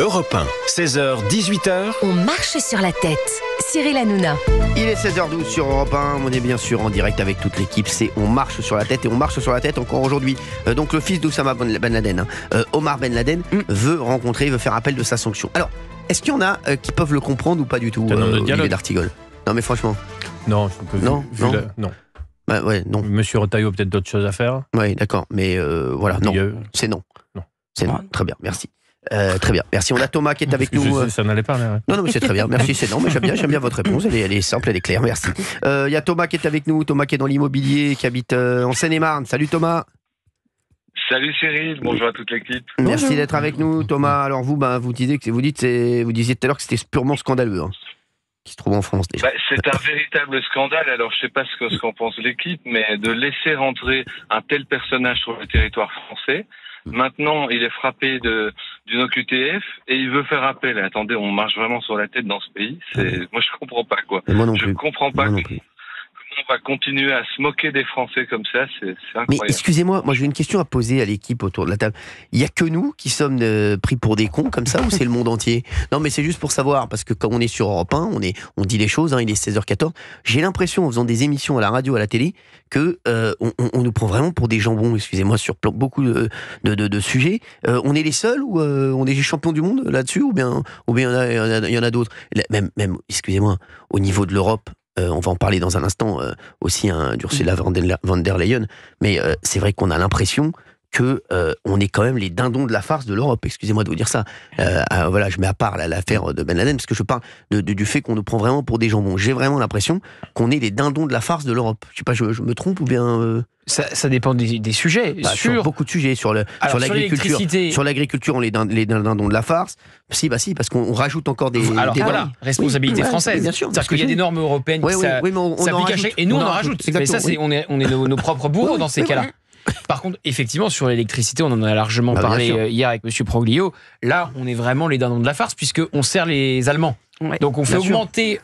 Europe 1, 16h-18h. On marche sur la tête. Cyril Hanouna. Il est 16h12 sur Europe 1, on est bien sûr en direct avec toute l'équipe, c'est On marche sur la tête, et on marche sur la tête encore aujourd'hui. Donc le fils d'Oussama Ben Laden, Omar Ben Laden, veut faire appel de sa sanction. Alors, est-ce qu'il y en a qui peuvent le comprendre ou pas du tout, Olivier d'Artigol? Non mais franchement. Non, je peux non. Bah, ouais, non. Monsieur Retailleau, peut-être d'autres choses à faire. Oui, d'accord, mais voilà, non, c'est non. Non. C'est non, très bien, merci. Très bien, merci. On a Thomas qui est avec nous. Ça n'allait pas, là. Non, mais c'est très bien, merci, c'est non, mais j'aime bien votre réponse, elle est simple, elle est claire, merci. Il y a Thomas qui est avec nous, Thomas qui est dans l'immobilier, qui habite en Seine-et-Marne. Salut Thomas. Salut Cyril, bonjour à toute l'équipe. Merci d'être avec nous, Thomas. Alors vous disiez tout à l'heure que c'était purement scandaleux, qui se trouve en France déjà. C'est un véritable scandale. Alors je sais pas ce qu'en pense l'équipe, mais de laisser rentrer un tel personnage sur le territoire français. Maintenant, il est frappé d'une OQTF et il veut faire appel. Attendez, on marche vraiment sur la tête dans ce pays. Moi, je comprends pas quoi. Moi non je plus. comprends pas comment on va continuer à se moquer des Français comme ça. C'est incroyable. Mais excusez-moi, moi j'ai une question à poser à l'équipe autour de la table. Il y a que nous qui sommes pris pour des cons comme ça, ou c'est le monde entier? Non, mais c'est juste pour savoir, parce que quand on est sur Europe 1, on dit les choses. Il est 16h14. J'ai l'impression, en faisant des émissions à la radio, à la télé, que on nous prend vraiment pour des jambons. Excusez-moi, sur beaucoup de sujets. On est les seuls, ou on est les champions du monde là-dessus, ou bien il y en a d'autres. Même, excusez-moi, au niveau de l'Europe. On va en parler dans un instant aussi, d'Ursula von der Leyen, mais c'est vrai qu'on a l'impression que on est quand même les dindons de la farce de l'Europe. Excusez-moi de vous dire ça. Voilà, je mets à part l'affaire de Ben Laden, parce que je parle du fait qu'on nous prend vraiment pour des jambons. J'ai vraiment l'impression qu'on est les dindons de la farce de l'Europe. Je sais pas, je me trompe ou bien... Ça dépend des sujets. Sur beaucoup de sujets, sur l'agriculture. Sur l'agriculture, on est les dindons de la farce. Si, parce qu'on rajoute encore des... Alors voilà, responsabilité française. Bien sûr. C'est-à-dire qu'il y a des normes européennes qui s'appliquent à chaque... Et nous, on en rajoute. Mais ça, on est nos propres bourreaux dans ces cas-là. Par contre, effectivement, sur l'électricité, on en a largement parlé hier avec M. Proglio. Là, on est vraiment les dindons de la farce, puisqu'on sert les Allemands. Ouais. Donc on fait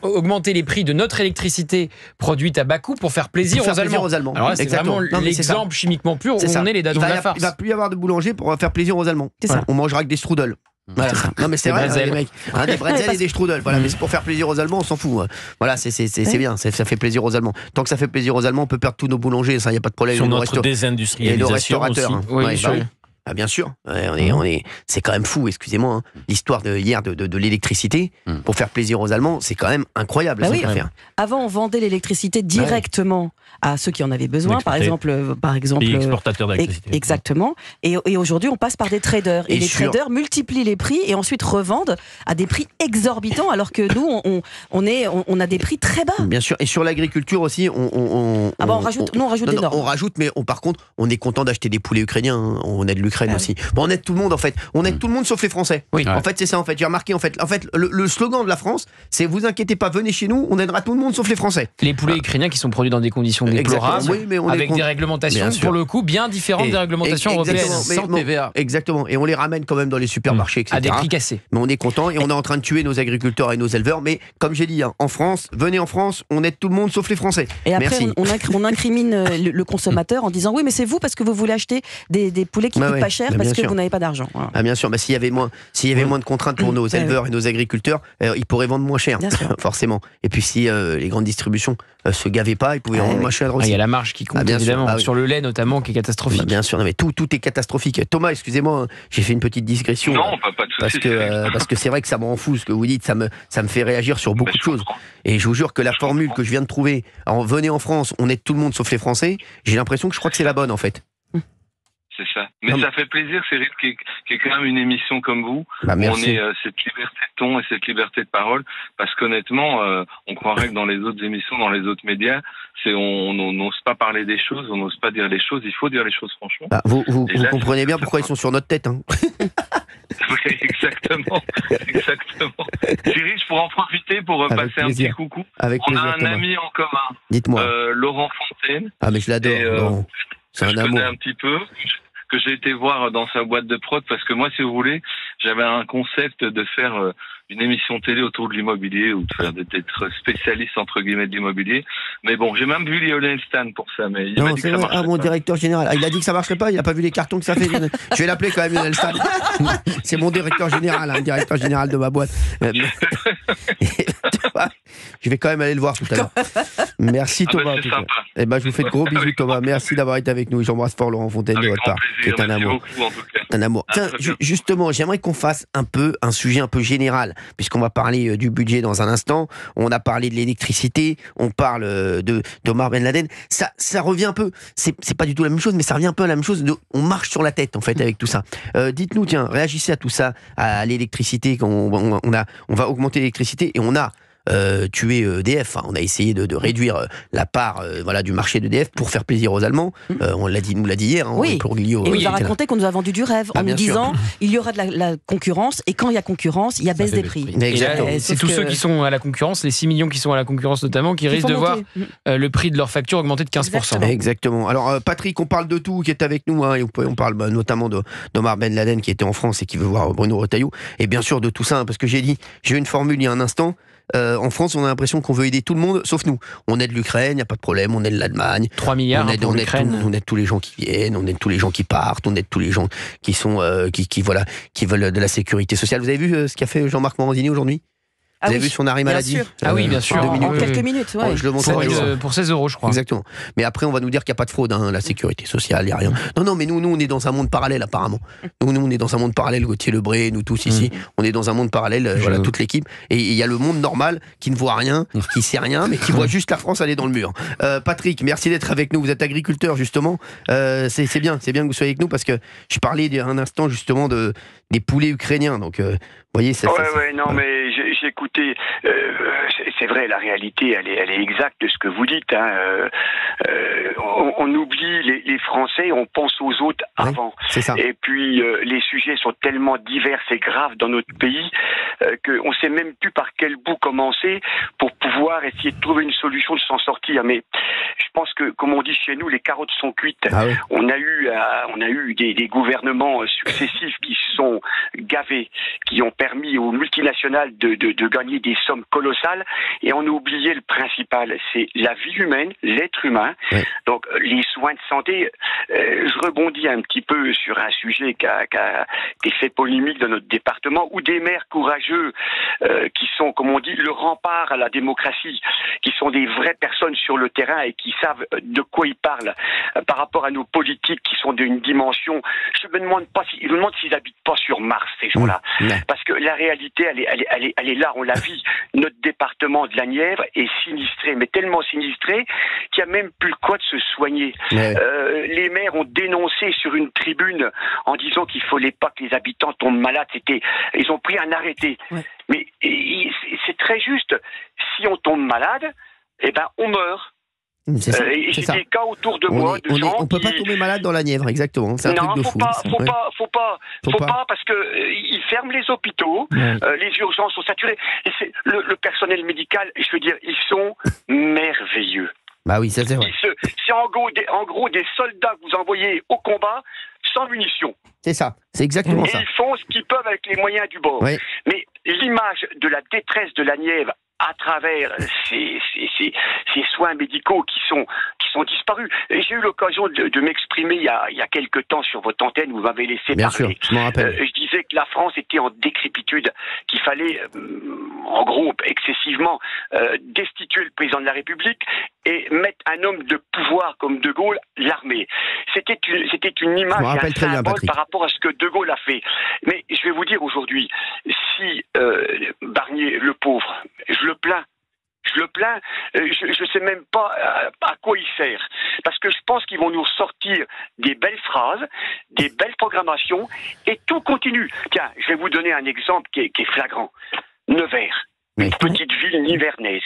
augmenter les prix de notre électricité produite à bas coût pour faire plaisir aux Allemands. Alors là, c'est vraiment l'exemple chimiquement pur où on est les dindons de la farce. Il va plus y avoir de boulanger pour faire plaisir aux Allemands. On mangera que des strudels. Voilà. Non mais c'est vrai, les mecs. Des bretzels et des strudels. Voilà, mais c'est pour faire plaisir aux Allemands, on s'en fout. Voilà, c'est bien, ça fait plaisir aux Allemands. Tant que ça fait plaisir aux Allemands, on peut perdre tous nos boulangers, ça y a pas de problème. Sur notre désindustrialisation et nos restaurateurs. aussi. Ah bien sûr, c'est quand même fou, excusez-moi, l'histoire de hier de l'électricité, pour faire plaisir aux Allemands, c'est quand même incroyable cette affaire. Avant, on vendait l'électricité directement à ceux qui en avaient besoin, par exemple les exportateurs d'électricité. Exactement. Et aujourd'hui, on passe par des traders. Et les traders multiplient les prix et ensuite revendent à des prix exorbitants, alors que nous, on a des prix très bas. Bien sûr. Et sur l'agriculture aussi, on rajoute des normes. On rajoute, mais par contre, on est content d'acheter des poulets ukrainiens. On aide l'Ukraine aussi. Bon, on aide tout le monde en fait. On aide tout le monde sauf les Français. Oui. En fait, c'est ça en fait. J'ai remarqué en fait le slogan de la France, c'est vous inquiétez pas, venez chez nous, on aidera tout le monde sauf les Français. Les poulets ukrainiens qui sont produits dans des conditions déplorables, avec des réglementations pour le coup bien différentes des réglementations européennes. Sans TVA. Exactement. Et on les ramène quand même dans les supermarchés, etc. À des prix cassés. Mais on est content et on est en train de tuer nos agriculteurs et nos éleveurs. Mais comme j'ai dit, en France, venez en France, on aide tout le monde sauf les Français. Et après, on incrimine le consommateur en disant oui, mais c'est vous parce que vous voulez acheter des poulets qui coûtent pas cher parce que vous n'avez pas d'argent. Voilà. Ah bien sûr, s'il y avait moins de contraintes pour nos éleveurs et nos agriculteurs, ils pourraient vendre moins cher, forcément. Et puis si les grandes distributions se gavaient pas, ils pouvaient vendre moins cher aussi. Il y a la marge qui compte évidemment, sur le lait notamment, qui est catastrophique. Bien sûr, mais tout est catastrophique. Thomas, excusez-moi, j'ai fait une petite digression. Non, pas de souci. Parce que c'est vrai que ça me rend fou ce que vous dites, ça me fait réagir sur beaucoup de choses. Et je vous jure que la formule que je viens de trouver, venez en France, on aide tout le monde sauf les Français, j'ai l'impression que je crois que c'est la bonne en fait. C'est ça. Mais ça fait plaisir, Cyril, qu'il y ait quand même une émission comme vous, où on ait cette liberté de ton et cette liberté de parole, parce qu'honnêtement, on croirait que dans les autres émissions, dans les autres médias, on n'ose pas parler des choses, on n'ose pas dire les choses, il faut dire les choses franchement. Vous comprenez bien pourquoi ils sont sur notre tête. Oui, exactement. Thierry, je pourrais en profiter pour passer un petit coucou. On a un ami en commun. Dites-moi. Laurent Fontaine. Ah mais je l'adore. C'est un amour. Je connais un petit peu. que j'ai été voir dans sa boîte de prod, parce que moi, si vous voulez, j'avais un concept de faire une émission télé autour de l'immobilier, ou d'être spécialiste entre guillemets de l'immobilier. Mais bon, j'ai même vu Lionel Stan pour ça, mais il m'a dit que ça marcherait mon directeur général. Il a dit que ça marcherait pas, il a pas vu les cartons que ça fait. Je vais l'appeler quand même Lionel Stan. C'est mon directeur général, directeur général de ma boîte. Je vais quand même aller le voir tout à l'heure. Merci Thomas. Je vous fais de gros bisous Thomas. Merci d'avoir été avec nous. J'embrasse fort Laurent Fontaine de votre part. C'est un amour. Un amour. Tiens, justement, j'aimerais qu'on fasse un sujet un peu général, puisqu'on va parler du budget dans un instant. On a parlé de l'électricité, on parle d'Omar Ben Laden. Ça revient un peu. C'est pas du tout la même chose, mais ça revient un peu à la même chose. On marche sur la tête en fait avec tout ça. Dites-nous, tiens, réagissez à tout ça, à l'électricité. On va augmenter l'électricité et on a tuer EDF. On a essayé de réduire la part du marché d'EDF pour faire plaisir aux Allemands. On nous l'a dit hier. Oui. Et on nous a raconté qu'on nous a vendu du rêve en nous disant il y aura de la concurrence et quand il y a concurrence, il y a baisse des prix. C'est tous ceux qui sont à la concurrence, les 6 millions qui sont à la concurrence notamment, qui risquent de voir le prix de leur facture augmenter de 15%. Exactement. Alors Patrick, on parle de tout, qui est avec nous. On parle notamment d'Omar Ben Laden qui était en France et qui veut voir Bruno Retailleau. Et bien sûr de tout ça, parce que j'ai eu une formule il y a un instant. En France, on a l'impression qu'on veut aider tout le monde, sauf nous. On aide l'Ukraine, il n'y a pas de problème, on aide l'Allemagne. 3 milliards on aide tous les gens qui viennent, on aide tous les gens qui partent, on aide tous les gens qui sont qui veulent de la sécurité sociale. Vous avez vu ce qu'a fait Jean-Marc Morandini aujourd'hui ? Vous avez vu son arrêt maladie ? Oui, bien sûr. En quelques minutes, ouais. Je le montrais pour 16 €, je crois. Exactement. Mais après, on va nous dire qu'il n'y a pas de fraude, la sécurité sociale, il n'y a rien. Non, mais nous, on est dans un monde parallèle, apparemment. Nous, on est dans un monde parallèle, Gauthier Lebré, nous tous ici. On est dans un monde parallèle, toute l'équipe. Et il y a le monde normal qui ne voit rien, qui sait rien, mais qui voit juste la France aller dans le mur. Patrick, merci d'être avec nous. Vous êtes agriculteur, justement. C'est bien que vous soyez avec nous parce que je parlais il y a un instant, justement, des poulets ukrainiens. Donc, vous voyez, mais j'ai écouté. C'est vrai, la réalité, elle est exacte de ce que vous dites. On oublie les Français, on pense aux autres avant. C'est ça. Et puis, les sujets sont tellement divers et graves dans notre pays qu'on ne sait même plus par quel bout commencer pour pouvoir essayer de trouver une solution de s'en sortir. Mais je pense que, comme on dit chez nous, les carottes sont cuites. On a eu des gouvernements successifs qui sont gavés, qui ont permis aux multinationales de gagner des sommes colossales, et on a oublié le principal, c'est la vie humaine, l'être humain. Oui. Donc les soins de santé, je rebondis un petit peu sur un sujet qui a fait polémique dans notre département, où des maires courageux qui sont, comme on dit, le rempart à la démocratie, qui sont des vraies personnes sur le terrain et qui savent de quoi ils parlent par rapport à nos politiques qui sont d'une dimension. Je me demande s'ils habitent pas sur Mars, ces gens-là. Parce que la réalité, elle est là, on la vit. Notre département de la Nièvre est sinistré, mais tellement sinistré qu'il n'y a même plus le quoi de se soigner. Les maires ont dénoncé sur une tribune en disant qu'il ne fallait pas que les habitants tombent malades. Ils ont pris un arrêté. Mais c'est très juste. Si on tombe malade, on meurt. C'est ça. J'ai des cas autour de moi de gens on peut pas tomber malade dans la Nièvre, exactement. C'est un truc de fou. Faut pas parce que ils ferment les hôpitaux, les urgences sont saturées. Et le personnel médical, je veux dire, ils sont merveilleux. Bah oui, ça c'est vrai. C'est en gros des soldats que vous envoyez au combat sans munitions. C'est ça, c'est exactement ça. Et ils font ce qu'ils peuvent avec les moyens du bord. Oui. Mais l'image de la détresse de la Nièvre à travers ces soins médicaux qui sont disparus. Et j'ai eu l'occasion de m'exprimer il y a quelque temps sur votre antenne, vous m'avez laissé Bien parler. Sûr, je m'en rappelle. Je disais que la France était en décrépitude, qu'il fallait, en gros, excessivement destituer le président de la République et mettre un homme de pouvoir comme De Gaulle, l'armée. C'était une image et un symbole par rapport à ce que De Gaulle a fait. Mais je vais vous dire aujourd'hui, si Barnier, le pauvre, je le plains, je sais même pas à quoi il sert. Parce que je pense qu'ils vont nous sortir des belles phrases, des belles programmations, et tout continue. Tiens, je vais vous donner un exemple qui est flagrant. Nevers, une petite ville nivernaise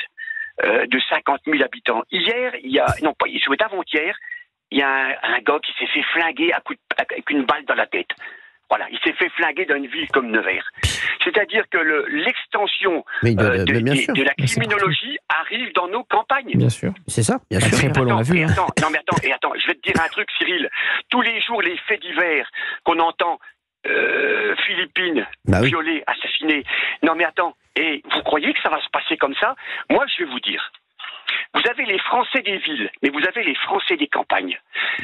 de 50 000 habitants. Avant-hier, il y a un gars qui s'est fait flinguer avec une balle dans la tête. Voilà, il s'est fait flinguer dans une ville comme Nevers. C'est-à-dire que l'extension de la criminologie arrive dans nos campagnes. Bien sûr. C'est ça, bien sûr. Paul, on l'a vu. Attends, je vais te dire un truc, Cyril. Tous les jours, les faits divers qu'on entend, Philippines, violées, assassinées. Non mais attends, et vous croyez que ça va se passer comme ça? Moi, je vais vous dire. Vous avez les Français des villes, mais vous avez les Français des campagnes.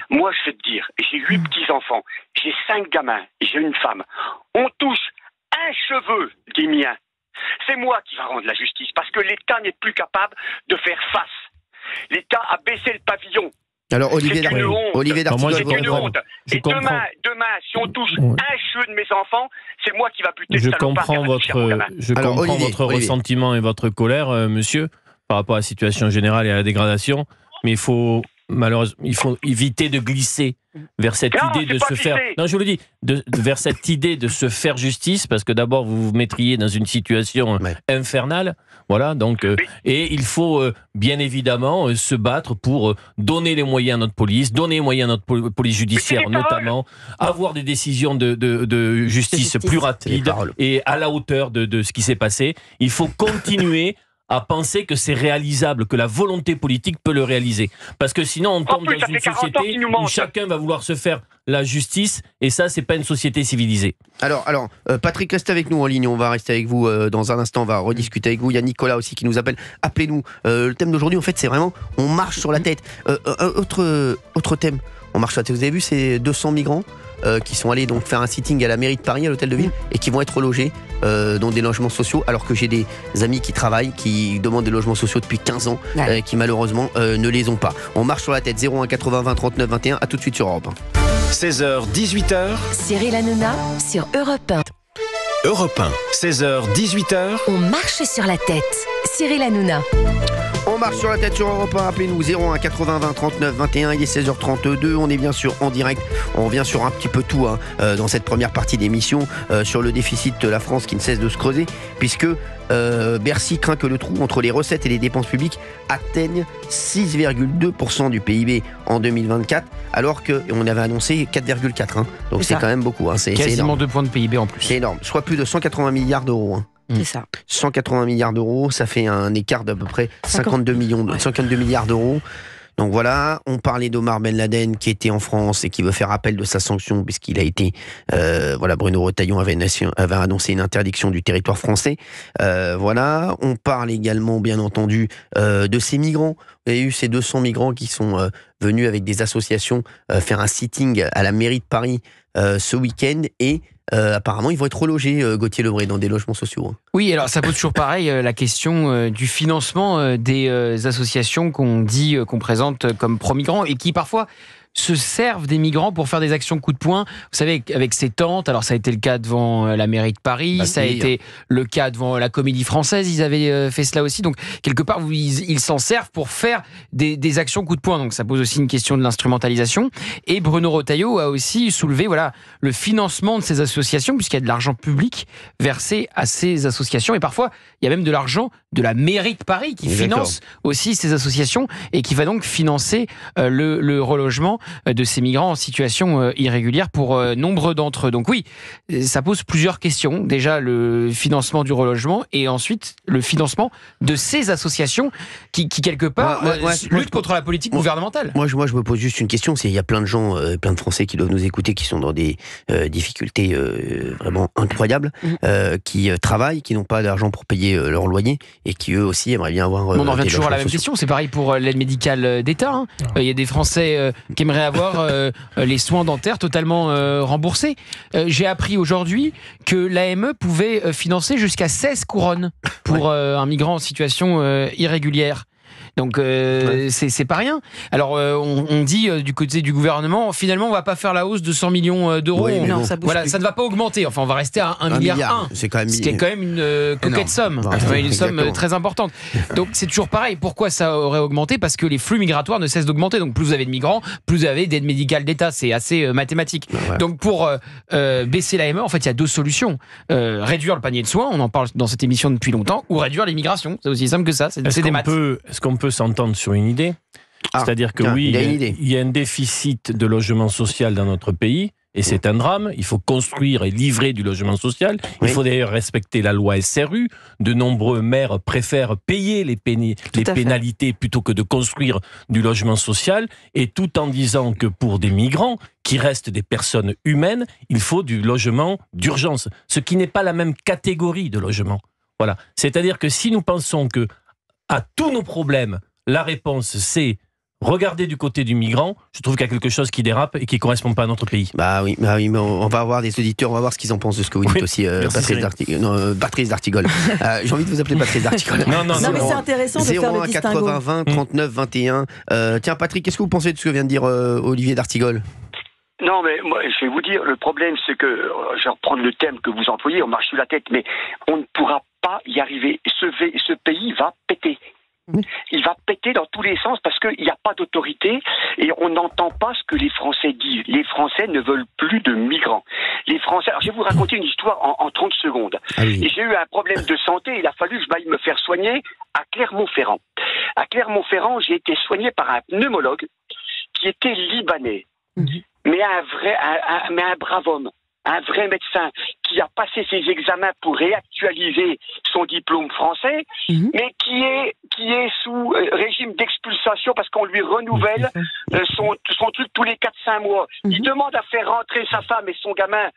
Moi, je vais te dire, j'ai 8 petits-enfants, j'ai 5 gamins, j'ai une femme. On touche un cheveu des miens. C'est moi qui va rendre la justice, parce que l'État n'est plus capable de faire face. L'État a baissé le pavillon. Alors, Olivier Darty, c'est une honte. Et demain, si on touche un cheveu de mes enfants, c'est moi qui va buter Je le salopard. comprends votre ressentiment et votre colère, monsieur, par rapport à la situation générale et à la dégradation, mais il faut éviter de glisser vers cette idée de se faire. Non, je vous le dis, vers cette idée de se faire justice, parce que d'abord vous vous mettriez dans une situation infernale, voilà. Donc, et il faut bien évidemment se battre pour donner les moyens à notre police, donner les moyens à notre police judiciaire, notamment avoir des décisions de justice plus rapides et à la hauteur de ce qui s'est passé. Il faut continuer à penser que c'est réalisable, que la volonté politique peut le réaliser. Parce que sinon, on tombe dans une société où chacun va vouloir se faire la justice, et ça, c'est pas une société civilisée. Alors, Patrick, reste avec nous en ligne, on va rester avec vous dans un instant, on va rediscuter avec vous. Il y a Nicolas aussi qui nous appelle, appelez-nous. Le thème d'aujourd'hui, en fait, c'est vraiment, on marche sur la tête. Autre thème, on marche sur la tête. Vous avez vu ces 200 migrants qui sont allés donc faire un sitting à la mairie de Paris, à l'hôtel de ville, et qui vont être relogés dans des logements sociaux, alors que j'ai des amis qui travaillent, qui demandent des logements sociaux depuis 15 ans, qui malheureusement ne les ont pas. On marche sur la tête. 01 80 20 39 21, à tout de suite sur Europe 1. 16h, 18h. Cyril Hanouna sur Europe 1. Europe 1, 16h, 18h. On marche sur la tête. Cyril Hanouna. On marche sur la tête sur Europe 1, appelez-nous 01 80 20 39 21, il est 16h32, on est bien sûr en direct, on revient sur un petit peu tout dans cette première partie d'émission, sur le déficit de la France qui ne cesse de se creuser, puisque Bercy craint que le trou entre les recettes et les dépenses publiques atteigne 6,2% du PIB en 2024, alors qu'on avait annoncé 4,4%. Donc c'est quand même beaucoup. C'est quasiment énorme. 2 points de PIB en plus. C'est énorme, je crois plus de 180 milliards d'euros. C'est ça. 180 milliards d'euros, ça fait un écart d'à peu près 52 milliards d'euros. Donc voilà, on parlait d'Omar Ben Laden qui était en France et qui veut faire appel de sa sanction puisqu'il a été, Bruno Retailleau avait annoncé une interdiction du territoire français. Voilà, on parle également bien entendu de ces migrants. Il y a eu ces 200 migrants qui sont venus avec des associations faire un sitting à la mairie de Paris ce week-end et apparemment, ils vont être relogés, Gauthier Lebray, dans des logements sociaux. Oui, alors ça pose toujours pareil la question du financement des associations qu'on présente comme pro-migrants et qui parfois se servent des migrants pour faire des actions coup de poing. Vous savez, avec ces tentes, alors ça a été le cas devant la mairie de Paris, ça a été le cas devant la Comédie Française, ils avaient fait cela aussi. Donc, quelque part, ils s'en servent pour faire des actions coup de poing. Donc, ça pose aussi une question de l'instrumentalisation. Et Bruno Retailleau a aussi soulevé le financement de ces associations, puisqu'il y a de l'argent public versé à ces associations. Et parfois, il y a même de l'argent de la mairie de Paris qui finance aussi ces associations et qui va donc financer le relogement de ces migrants en situation irrégulière pour nombre d'entre eux. Donc oui, ça pose plusieurs questions. Déjà, le financement du relogement et ensuite le financement de ces associations qui quelque part, luttent contre la politique gouvernementale. Moi, je me pose juste une question. Il y a plein de gens, plein de Français qui doivent nous écouter, qui sont dans des difficultés vraiment incroyables, qui travaillent, qui n'ont pas d'argent pour payer leur loyer et qui eux aussi aimeraient bien avoir... on en revient toujours à la même question. C'est pareil pour l'aide médicale d'État. Il y a des Français qui aimeraient avoir les soins dentaires totalement remboursés. J'ai appris aujourd'hui que l'AME pouvait financer jusqu'à 16 couronnes pour un migrant en situation irrégulière. Donc c'est pas rien. Alors on dit du côté du gouvernement, finalement on va pas faire la hausse de 100 millions d'euros. Oui, non, ça ne va pas augmenter. Enfin on va rester à 1,1 milliard. C'est quand même, ce qui est quand même une coquette somme, une somme très importante. Donc c'est toujours pareil. Pourquoi ça aurait augmenté? Parce que les flux migratoires ne cessent d'augmenter. Donc plus vous avez de migrants, plus vous avez d'aide médicale d'État. C'est assez mathématique. Donc pour baisser l'AME, en fait il y a deux solutions. Réduire le panier de soins, on en parle dans cette émission depuis longtemps, ou réduire l'immigration. C'est aussi simple que ça. C'est des maths. Est-ce qu'on peut s'entendre sur une idée? C'est-à-dire que il y a un déficit de logement social dans notre pays et c'est un drame. Il faut construire et livrer du logement social. Il faut d'ailleurs respecter la loi SRU. De nombreux maires préfèrent payer les pénalités plutôt que de construire du logement social, et tout en disant que pour des migrants, qui restent des personnes humaines, il faut du logement d'urgence, ce qui n'est pas la même catégorie de logement. Voilà. C'est-à-dire que si nous pensons que à tous nos problèmes, la réponse c'est regarder du côté du migrant, je trouve qu'il y a quelque chose qui dérape et qui ne correspond pas à notre pays. Bah oui, mais on va avoir des auditeurs, on va voir ce qu'ils en pensent de ce que vous dites aussi, Patrice d'Artigol. J'ai envie de vous appeler Patrice d'Artigol. Non, mais c'est intéressant de faire le distinguo. 80 20 39 21. Tiens, Patrick, qu'est-ce que vous pensez de ce que vient de dire Olivier d'Artigol ? Non, mais moi, je vais vous dire, le problème, c'est que, je vais reprendre le thème que vous employez, on marche sur la tête, mais on ne pourra pas y arriver. Ce pays va péter. Il va péter dans tous les sens parce qu'il n'y a pas d'autorité et on n'entend pas ce que les Français disent. Les Français ne veulent plus de migrants. Les Français. Alors, je vais vous raconter une histoire en 30 secondes. Ah oui. Et j'ai eu un problème de santé et il a fallu que je m'aille me faire soigner à Clermont-Ferrand. À Clermont-Ferrand, j'ai été soigné par un pneumologue qui était libanais. Mais un brave homme. Un vrai médecin qui a passé ses examens pour réactualiser son diplôme français, mais qui est sous régime d'expulsation parce qu'on lui renouvelle son truc tous les 4-5 mois. Il demande à faire rentrer sa femme et son gamin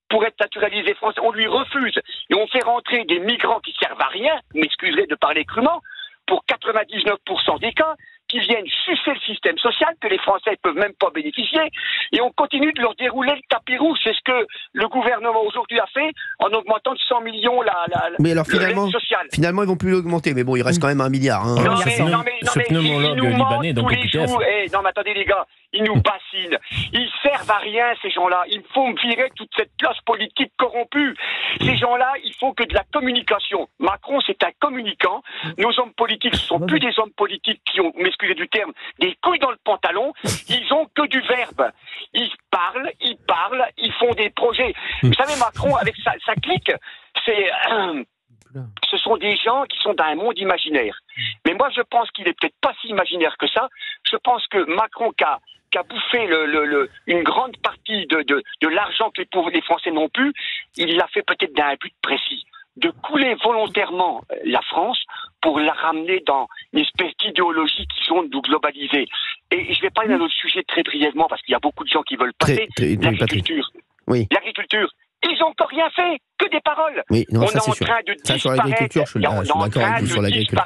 pour être naturalisé français. On lui refuse. Et on fait rentrer des migrants qui servent à rien, m'excuserez de parler crûment, pour 99% des cas, qui viennent sucer le système social, que les Français ne peuvent même pas bénéficier, et on continue de leur dérouler le tapis rouge. C'est ce que le gouvernement aujourd'hui a fait en augmentant de 100 millions mais alors finalement ils vont plus l'augmenter, mais bon, il reste quand même 1 milliard. Hein. Ce pneumologue libanais, donc non mais attendez les gars, ils nous bassinent. Ils servent à rien ces gens-là. Il faut virer toute cette classe politique corrompue. Ces gens-là, il faut que de la communication. Macron, c'est un communicant. Nos hommes politiques, ce sont plus des hommes politiques qui ont, m'excusez du terme, des couilles dans le pantalon. Ils ont que du verbe. Ils parlent, ils font des projets. Vous savez, Macron, avec sa clique, ce sont des gens qui sont dans un monde imaginaire. Mais moi, je pense qu'il est peut-être pas si imaginaire que ça. Je pense que Macron, qui a bouffé une grande partie de l'argent que les Français n'ont plus, il l'a fait peut-être dans un but précis, de couler volontairement la France pour la ramener dans une espèce d'idéologie qui sont nous globaliser. Et je vais parler d'un autre sujet très brièvement, parce qu'il y a beaucoup de gens qui veulent passer, l'agriculture. Oui. L'agriculture. Ils n'ont encore rien fait, que des paroles. Oui, non, on ça, est en train de disparaître. Sur l'agriculture, je suis d'accord avec vous sur l'agriculture.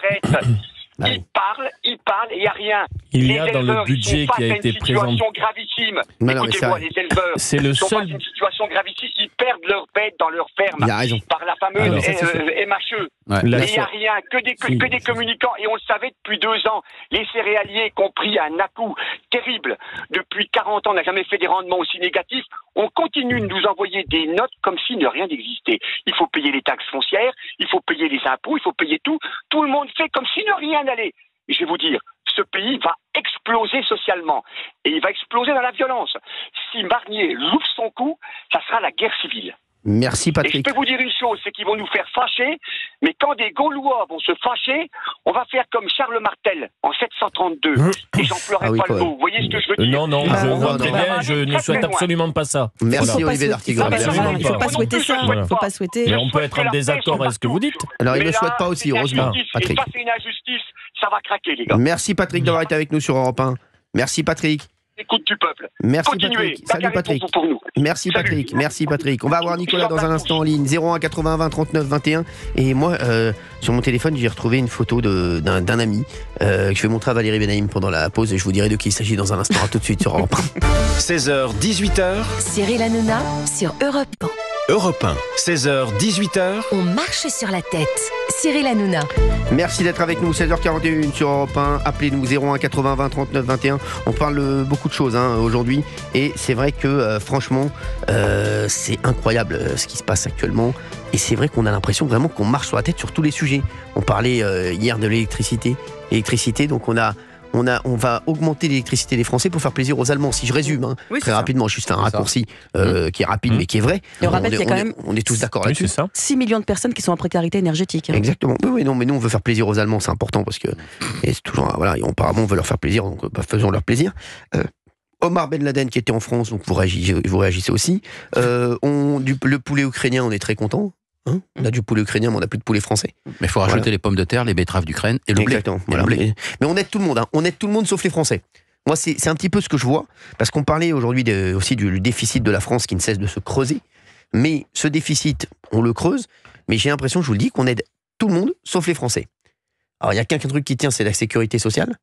Ils parlent et il n'y a rien. Il y a dans le budget qui a été présenté. C'est une situation gravissime. Écoutez-moi, les éleveurs sont dans une situation gravissime. Ils perdent leurs bêtes dans leurs fermes par la fameuse MHE. Et il n'y a rien, que des communicants. Et on le savait depuis 2 ans. Les céréaliers qui ont pris un à-coup terrible. Depuis 40 ans, on n'a jamais fait des rendements aussi négatifs. On continue de nous envoyer des notes comme si ne rien n'existait. Il faut payer les taxes foncières, il faut payer les impôts, il faut payer tout. Tout le monde fait comme si ne rien n'allait. Et je vais vous dire, ce pays va exploser socialement. Et il va exploser dans la violence. Si Barnier loupe son coup, ça sera la guerre civile. Merci Patrick. Et je peux vous dire une chose, c'est qu'ils vont nous faire fâcher, mais quand des Gaulois vont se fâcher, on va faire comme Charles Martel en 732. Et j'emploierai pas le mot. Vous voyez ce que je veux dire? Non, je vois très bien, je ne souhaite absolument pas ça. Merci Olivier d'Artigol. Il ne faut pas souhaiter ça. Il faut pas souhaiter. Mais on peut être en désaccord avec ce que vous dites. Alors il ne le souhaite pas aussi, heureusement. Patrick. Et ça, c'est une injustice, ça va craquer, les gars. Merci Patrick d'avoir été avec nous sur Europe 1. Merci Patrick. Écoute du peuple. Merci Continuez. Patrick. Salut Patrick. Pour nous. Merci Patrick. Merci Patrick. On va avoir Nicolas dans un instant en ligne. 01 80 20 39 21. Et moi, sur mon téléphone, j'ai retrouvé une photo d'un ami que je vais montrer à Valérie Benaïm pendant la pause et je vous dirai de qui il s'agit dans un instant. À tout de suite sur Europe 1. 16h, 18h. Cyril Hanouna sur Europe 1. Europe 1, 16h, 18h. On marche sur la tête. Cyril Hanouna. Merci d'être avec nous, 16h41 sur Europe 1. Appelez-nous 01 80 20 39 21. On parle beaucoup de choses aujourd'hui. Et c'est vrai que franchement, c'est incroyable ce qui se passe actuellement. Et c'est vrai qu'on a l'impression vraiment qu'on marche sur la tête sur tous les sujets. On parlait hier de l'électricité. Donc on va augmenter l'électricité des Français pour faire plaisir aux Allemands. Si je résume, très rapidement, juste un raccourci qui est rapide mais qui est vrai. Et on rappelle qu'il y a quand même on est tous d'accord là-dessus. 6 millions de personnes qui sont en précarité énergétique. Exactement. Oui, non, mais nous on veut faire plaisir aux Allemands, c'est important parce que et c'est toujours et apparemment on veut leur faire plaisir, donc faisons leur plaisir. Omar Ben Laden qui était en France, donc vous réagissez aussi. Le poulet ukrainien, on est très content. Hein, on a du poulet ukrainien, mais on n'a plus de poulet français. Mais il faut rajouter les pommes de terre, les betteraves d'Ukraine et le blé. Exactement. Voilà. Mais on aide tout le monde. Hein. On aide tout le monde sauf les Français. Moi, c'est un petit peu ce que je vois, parce qu'on parlait aujourd'hui aussi du déficit de la France qui ne cesse de se creuser. Mais ce déficit, on le creuse, mais j'ai l'impression, je vous le dis, qu'on aide tout le monde sauf les Français. Alors, il y a qu'un truc qui tient, c'est la sécurité sociale.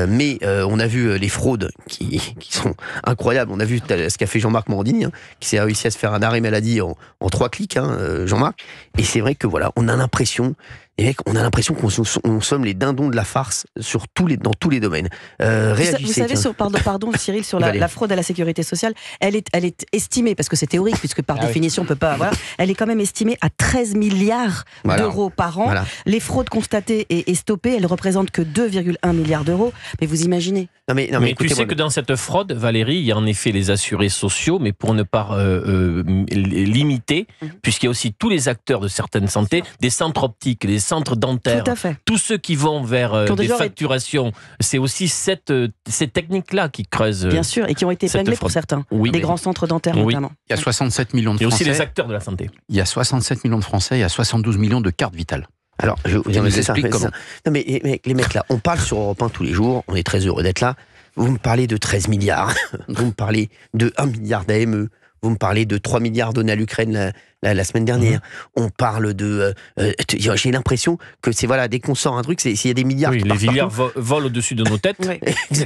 Mais on a vu les fraudes qui sont incroyables. On a vu ce qu'a fait Jean-Marc Morandini, hein, qui s'est réussi à se faire un arrêt maladie en 3 clics, hein, Jean-Marc. Et c'est vrai que voilà, on a l'impression qu'on somme les dindons de la farce dans tous les domaines. Vous savez, pardon Cyril, sur la fraude à la sécurité sociale, elle est estimée, parce que c'est théorique, puisque par définition on peut pas. Voilà, elle est quand même estimée à 13 milliards d'euros par an. Voilà. Les fraudes constatées et stoppées, elles représentent que 2,1 milliards d'euros. Mais vous imaginez. Non, mais tu sais que dans cette fraude, Valérie, il y a en effet les assurés sociaux, mais pour ne pas limiter, puisqu'il y a aussi tous les acteurs de certaines santé, des centres optiques, des centres dentaires, tous ceux qui vont vers des facturations, c'est aussi ces techniques-là qui creusent. Bien sûr, et qui ont été épinglés pour certains, des grands centres dentaires notamment. Il y a 67 millions de Français. Il y a aussi les acteurs de la santé. Il y a 67 millions de Français, il y a 72 millions de cartes vitales. Alors, je vous explique comment. Non, mais les mecs là, on parle sur Europe 1 tous les jours, on est très heureux d'être là. Vous me parlez de 13 milliards, vous me parlez de 1 milliard d'AME, vous me parlez de 3 milliards donnés à l'Ukraine la semaine dernière. On parle de... j'ai l'impression que c'est dès qu'on sort un truc, s'il y a des milliards... Oui, les milliards volent au-dessus de nos têtes,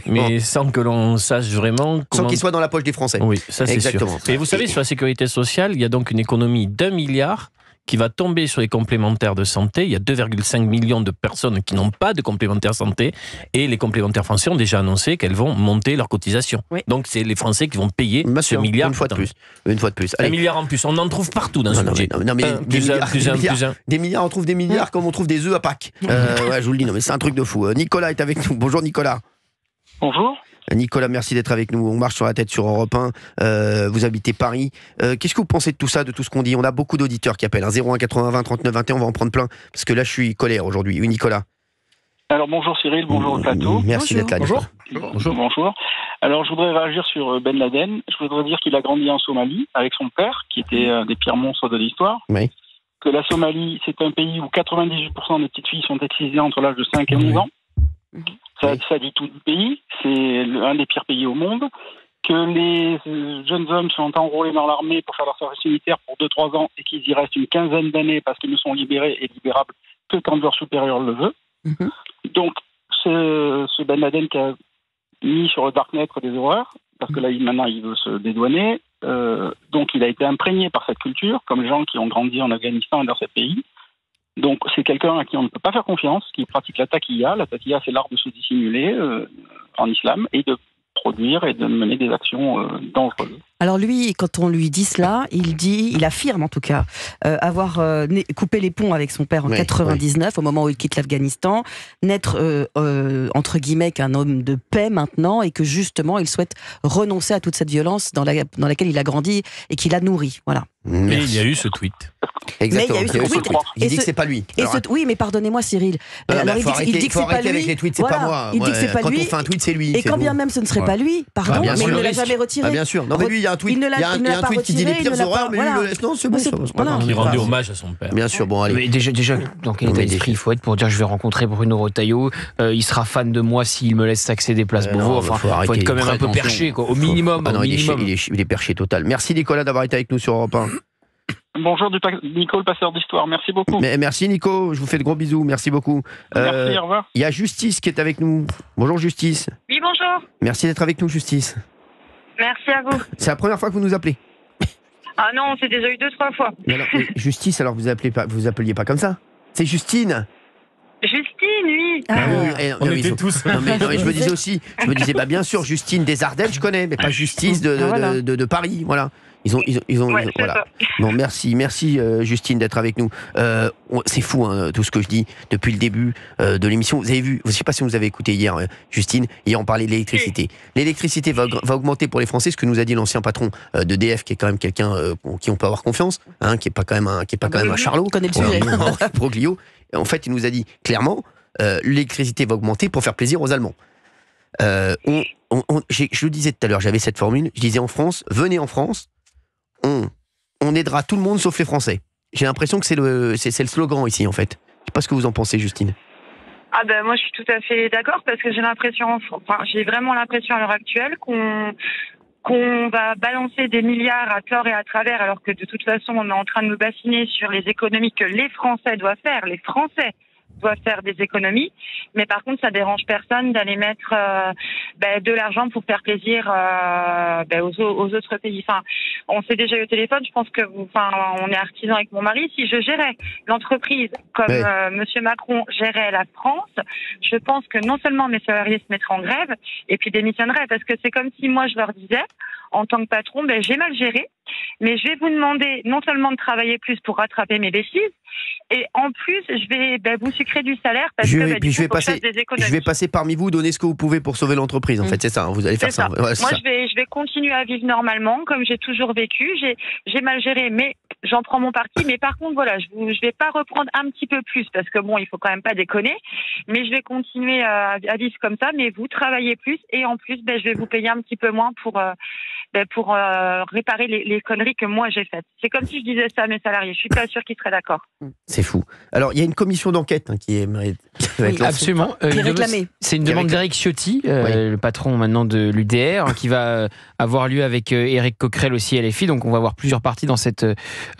mais sans que l'on sache vraiment... Sans qu'ils soient dans la poche des Français. Oui, ça c'est sûr. Et vous savez, sur la sécurité sociale, il y a donc une économie d'1 milliard qui va tomber sur les complémentaires de santé. Il y a 2,5 millions de personnes qui n'ont pas de complémentaires santé, et les complémentaires français ont déjà annoncé qu'elles vont monter leurs cotisations. Oui. Donc c'est les Français qui vont payer ce milliard. Une fois de plus. Allez. 1 milliard en plus. On en trouve partout dans ce budget. Des milliards, on trouve des milliards comme on trouve des œufs à Pâques. Je vous le dis, mais c'est un truc de fou. Nicolas est avec nous. Bonjour Nicolas. Bonjour. Nicolas, merci d'être avec nous. On marche sur la tête sur Europe 1. Vous habitez Paris. Qu'est-ce que vous pensez de tout ça, de tout ce qu'on dit? On a beaucoup d'auditeurs qui appellent. 01 80 20 39 21. On va en prendre plein. Parce que là, je suis colère aujourd'hui. Oui, Nicolas. Alors, bonjour Cyril, bonjour le plateau. Merci d'être là. Bonjour. Alors, je voudrais réagir sur Ben Laden. Je voudrais dire qu'il a grandi en Somalie avec son père, qui était un des pires monstres de l'histoire. Oui. Que la Somalie, c'est un pays où 98% des petites filles sont excisées entre l'âge de 5 et 11 ans. Ça dit tout du pays, c'est un des pires pays au monde, que les jeunes hommes sont enrôlés dans l'armée pour faire leur service militaire pour 2-3 ans et qu'ils y restent une quinzaine d'années parce qu'ils ne sont libérés et libérables que quand leur supérieur le veut. Donc, ce Ben Laden qui a mis sur le darknet des horreurs, parce que là, maintenant, il veut se dédouaner, donc il a été imprégné par cette culture, comme les gens qui ont grandi en Afghanistan et dans ces pays. Donc, c'est quelqu'un à qui on ne peut pas faire confiance, qui pratique la taqiyya. La taqiyya, c'est l'art de se dissimuler en islam et de produire et de mener des actions dangereuses. Alors lui, quand on lui dit cela, il affirme en tout cas avoir coupé les ponts avec son père en 99, au moment où il quitte l'Afghanistan, n'être entre guillemets qu'un homme de paix maintenant, et que justement il souhaite renoncer à toute cette violence dans laquelle il a grandi et qu'il a nourri. Voilà. Mais il y a eu ce tweet. Exactement. Mais il y a eu ce tweet. Il dit que c'est pas lui. Oui, mais pardonnez-moi Cyril. Alors il dit que c'est pas lui. Avec les tweets, c'est pas moi. Il dit que c'est pas lui. Quand on fait un tweet, c'est lui. Et quand bien même ce ne serait pas lui, pardon, mais il ne l'a jamais retiré. Bien sûr. Non, mais lui, il y a un tweet. Il y a un tweet qui dit les pires horreurs, mais lui, il le laisse. Non, c'est bon. Il rendait hommage à son père. Bien sûr. Bon, allez. Mais déjà, dans quel état d'esprit il faut être pour dire je vais rencontrer Bruno Retailleau, il sera fan de moi s'il me laisse accéder des places Beauvau. Enfin, faut être quand même un peu perché, au minimum. Il est perché total. Merci Nicolas d'avoir été avec nous sur Europe 1. Bonjour Nico, le passeur d'histoire, merci beaucoup. Merci Nico, je vous fais de gros bisous, merci beaucoup. Merci, au revoir. Il y a Justice qui est avec nous. Bonjour Justice. Oui, bonjour. Merci d'être avec nous Justice. Merci à vous. C'est la première fois que vous nous appelez? Ah non, on s'est déjà eu 2-3 fois. Alors, Justice, alors vous appeliez pas comme ça? C'est Justine. Justine, oui. On était tous. Non, mais je me disais aussi, bien sûr, Justine des Ardennes, je connais, mais pas Justice de Paris, voilà. Ils ont voilà. Bon, merci Justine d'être avec nous. C'est fou tout ce que je dis depuis le début de l'émission. Vous avez vu, je ne sais pas si vous avez écouté hier, Justine. Hier on parlait de l'électricité. L'électricité va augmenter pour les Français, ce que nous a dit l'ancien patron d'EDF, qui est quand même quelqu'un qui on peut avoir confiance, qui est pas quand même un charlot. On connaît le sujet. Proglio. En fait, il nous a dit clairement, l'électricité va augmenter pour faire plaisir aux Allemands. Je le disais tout à l'heure, j'avais cette formule, je disais en France, venez en France, on aidera tout le monde sauf les Français. J'ai l'impression que c'est le slogan ici, en fait. Je sais pas ce que vous en pensez, Justine. Ah ben moi je suis tout à fait d'accord parce que j'ai vraiment l'impression à l'heure actuelle qu'on va balancer des milliards à tort et à travers alors que de toute façon on est en train de nous bassiner sur les économies que les Français doivent faire. Les Français doivent faire des économies, mais par contre ça dérange personne d'aller mettre de l'argent pour faire plaisir aux autres pays. Enfin, on s'est déjà eu au téléphone, je pense que on est artisan avec mon mari. Si je gérais l'entreprise comme Monsieur Macron gérait la France, je pense que non seulement mes salariés se mettraient en grève et puis démissionneraient, parce que c'est comme si moi je leur disais en tant que patron, j'ai mal géré, mais je vais vous demander non seulement de travailler plus pour rattraper mes bêtises, et en plus, je vais vous sucrer du salaire parce que je vais passer parmi vous, donner ce que vous pouvez pour sauver l'entreprise. En fait, c'est ça. Vous allez faire ça. Ouais, moi, je vais continuer à vivre normalement, comme j'ai toujours vécu. J'ai mal géré, mais j'en prends mon parti. Mais par contre, voilà, je vais pas reprendre un petit peu plus parce que bon, il faut quand même pas déconner. Mais je vais continuer à vivre comme ça. Mais vous travaillez plus et en plus, je vais vous payer un petit peu moins pour réparer les conneries que moi j'ai faites. C'est comme si je disais ça à mes salariés. Je suis pas sûre qu'ils seraient d'accord. C'est fou. Alors, il y a une commission d'enquête qui va être lancée. Absolument. C'est une demande d'Éric Ciotti, le patron maintenant de l'UDR, qui va avoir lieu avec Éric Coquerel aussi à LFI. Donc, on va avoir plusieurs parties dans cette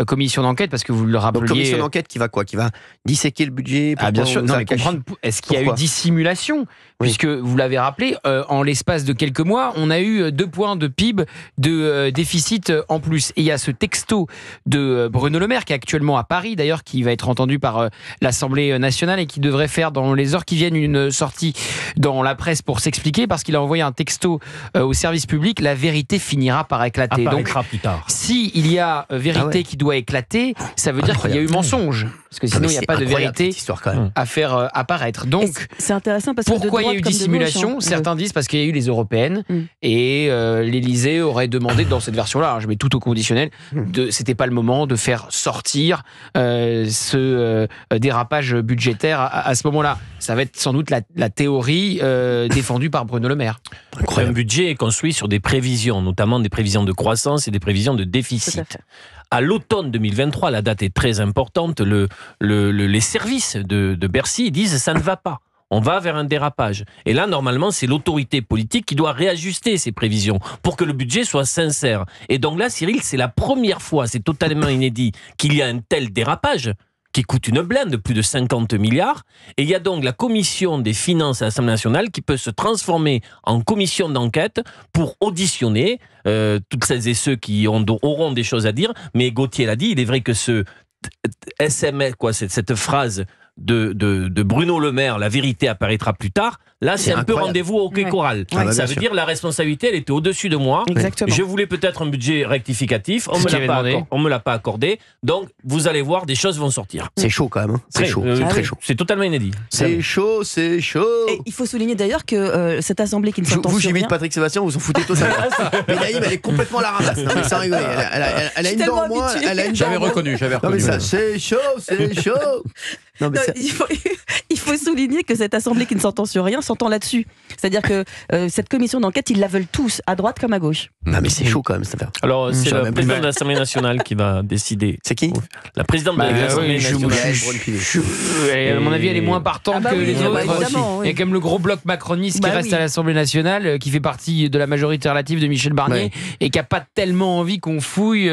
commission d'enquête parce que vous le rappeliez. Donc, commission d'enquête qui va quoi ? Qui va disséquer le budget ? Bien sûr. Non, mais comprendre, est-ce qu'il y a eu dissimulation ? Puisque vous l'avez rappelé, en l'espace de quelques mois, on a eu 2 points de PIB de déficit en plus. Et il y a ce texto de Bruno Le Maire qui est actuellement à Paris, d'ailleurs, qui va être entendu par l'Assemblée nationale et qui devrait faire dans les heures qui viennent une sortie dans la presse pour s'expliquer parce qu'il a envoyé un texto au service public. La vérité finira par éclater. Donc, plus tard. Si il y a vérité qui doit éclater, ça veut dire qu'il y a eu mensonge. Parce que sinon, il n'y a pas de vérité à faire apparaître. Donc, c'est intéressant parce que pourquoi il y a eu dissimulation ? Certains disent parce qu'il y a eu les européennes et l'Élysée aurait demandé dans cette version-là, je mets tout au conditionnel, c'était pas le moment de faire sortir ce dérapage budgétaire à ce moment-là. Ça va être sans doute la théorie défendue par Bruno Le Maire. Un budget est construit sur des prévisions, notamment des prévisions de croissance et des prévisions de déficit. À l'automne 2023, la date est très importante, les services de Bercy disent ça ne va pas. On va vers un dérapage. Et là, normalement, c'est l'autorité politique qui doit réajuster ses prévisions pour que le budget soit sincère. Et donc là, Cyril, c'est la première fois, c'est totalement inédit, qu'il y a un tel dérapage qui coûte une blinde de plus de 50 milliards. Et il y a donc la commission des finances à l'Assemblée nationale qui peut se transformer en commission d'enquête pour auditionner toutes celles et ceux qui auront des choses à dire. Mais Gauthier l'a dit, il est vrai que ce SMS, cette phrase de Bruno Le Maire, la vérité apparaîtra plus tard. Là, c'est un peu rendez-vous au quai choral. Ça veut dire la responsabilité, elle était au-dessus de moi. Exactement. Je voulais peut-être un budget rectificatif, on me l'a pas accordé. Donc, vous allez voir, des choses vont sortir. C'est chaud quand même. C'est chaud. Très chaud. C'est totalement inédit. C'est chaud. Et il faut souligner d'ailleurs que cette assemblée qui ne s'entend sur rien. Vous, j'imite Patrick Sébastien, vous en foutez tous. Mais Naïm, elle est complètement à la ramasse. Non, mais sans rigoler. Elle a une dent en moins. J'avais reconnu. Non, mais ça, c'est chaud. Non, mais il faut souligner que cette assemblée qui ne s'entend sur rien s'entend là-dessus. C'est-à-dire que cette commission d'enquête, ils la veulent tous, à droite comme à gauche. Non, mais c'est chaud quand même, cette affaire. Alors, c'est la présidente de l'Assemblée nationale qui va décider. C'est qui ? La présidente de l'Assemblée nationale. À mon avis, elle est moins partante que les autres. Il y a quand même le gros bloc macroniste qui reste à l'Assemblée nationale, qui fait partie de la majorité relative de Michel Barnier, et qui n'a pas tellement envie qu'on fouille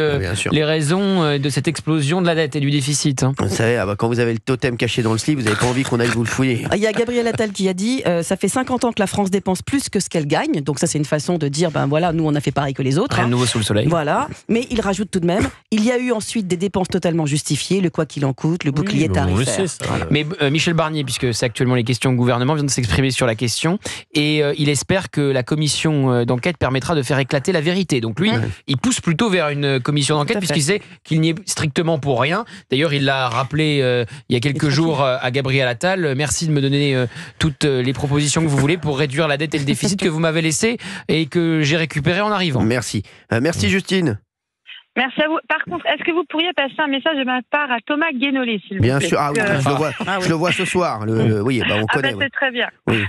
les raisons de cette explosion de la dette et du déficit. Vous savez, quand vous avez le totem caché dans le slip, vous n'avez pas envie qu'on aille vous le fouiller. Il y a Gabriel Attal qui a dit ça fait 50 ans que la France dépense plus que ce qu'elle gagne. Donc ça, c'est une façon de dire voilà, nous on a fait pareil que les autres. Rien de nouveau sous le soleil. Voilà. Mais il rajoute tout de même il y a eu ensuite des dépenses totalement justifiées, le quoi qu'il en coûte, le bouclier tarifaire. Mais Michel Barnier, puisque c'est actuellement les questions au gouvernement, vient de s'exprimer sur la question et il espère que la commission d'enquête permettra de faire éclater la vérité. Donc lui, il pousse plutôt vers une commission d'enquête puisqu'il sait qu'il n'y est strictement pour rien. D'ailleurs, il l'a rappelé il y a quelques jours à Gabriel Attal. Merci de me donner toutes les propositions que vous voulez pour réduire la dette et le déficit que vous m'avez laissé et que j'ai récupéré en arrivant. Merci. Merci Justine. Merci à vous. Par contre, est-ce que vous pourriez passer un message de ma part à Thomas Guénolé, s'il vous plaît? Bien sûr, je le vois ce soir. Oui, on connaît. C'est très bien. Oui.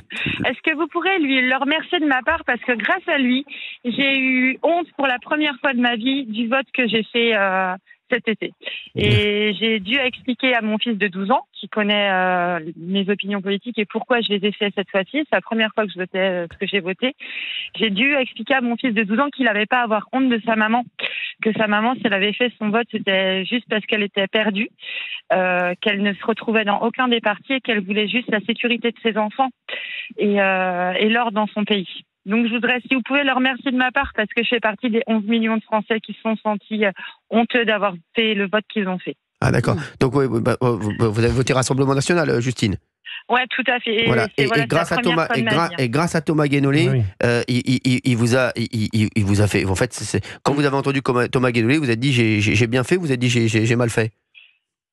Est-ce que vous pourrez le remercier de ma part, parce que grâce à lui, j'ai eu honte pour la première fois de ma vie du vote que j'ai fait cet été. Et j'ai dû expliquer à mon fils de 12 ans, qui connaît mes opinions politiques et pourquoi je les ai fait cette fois-ci. C'est la première fois que j'ai voté. J'ai dû expliquer à mon fils de 12 ans qu'il n'avait pas à avoir honte de sa maman. Que sa maman, si elle avait fait son vote, c'était juste parce qu'elle était perdue, qu'elle ne se retrouvait dans aucun des partis et qu'elle voulait juste la sécurité de ses enfants et l'ordre dans son pays. Donc je voudrais, si vous pouvez le remercier de ma part, parce que je fais partie des 11 millions de Français qui se sont sentis honteux d'avoir fait le vote qu'ils ont fait. Ah d'accord. Donc vous avez voté Rassemblement National, Justine? Ouais, tout à fait. Et grâce à Thomas Guénolé, il vous a fait. En fait, quand vous avez entendu Thomas Guénolé, vous avez dit j'ai bien fait, vous avez dit j'ai mal fait.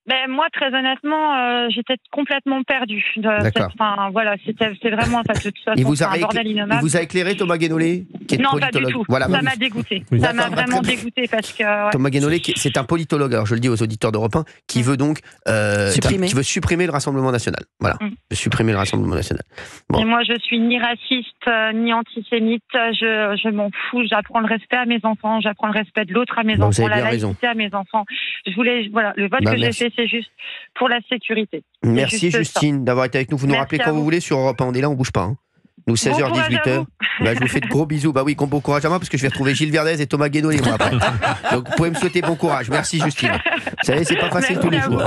Ben, moi, très honnêtement, j'étais complètement perdue. C'est vraiment de toute façon, un bordel innommable. Il vous a éclairé, Thomas Guénolé, qui est non, politologue. Pas du tout. Voilà, ça m'a dégoûté. Ça m'a vraiment dégoûté parce que. Thomas Guénolé, c'est un politologue. Alors, je le dis aux auditeurs d'Europe 1, qui veut donc supprimer le Rassemblement National. Voilà, supprimer le Rassemblement National. Bon. Et moi, je suis ni raciste ni antisémite. Je m'en fous. J'apprends le respect à mes enfants. J'apprends le respect de l'autre à mes enfants. La laïcité à mes enfants. Le vote que j'ai fait, c'est juste pour la sécurité. Merci Justine d'avoir été avec nous. Vous nous rappelez quand vous voulez sur Europe 1. On est là, on bouge pas. Hein. Nous, 16h, 18h. Je vous fais de gros bisous. Oui, bon courage à moi parce que je vais retrouver Gilles Verdez et Thomas Guénolé moi après. Donc vous pouvez me souhaiter bon courage. Merci Justine. Vous savez, c'est pas facile tous les jours.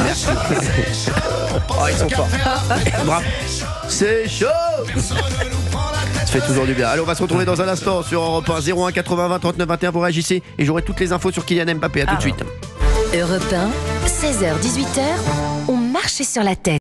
Merci. Oh, ils sont forts. Bravo. C'est chaud. Ça fait toujours du bien. Allez, on va se retrouver dans un instant sur Europe 1. 01 80 20 39 21. Vous réagissez et j'aurai toutes les infos sur Kylian Mbappé. À tout de suite. Europe 1, 16h, 18h, on marche sur la tête.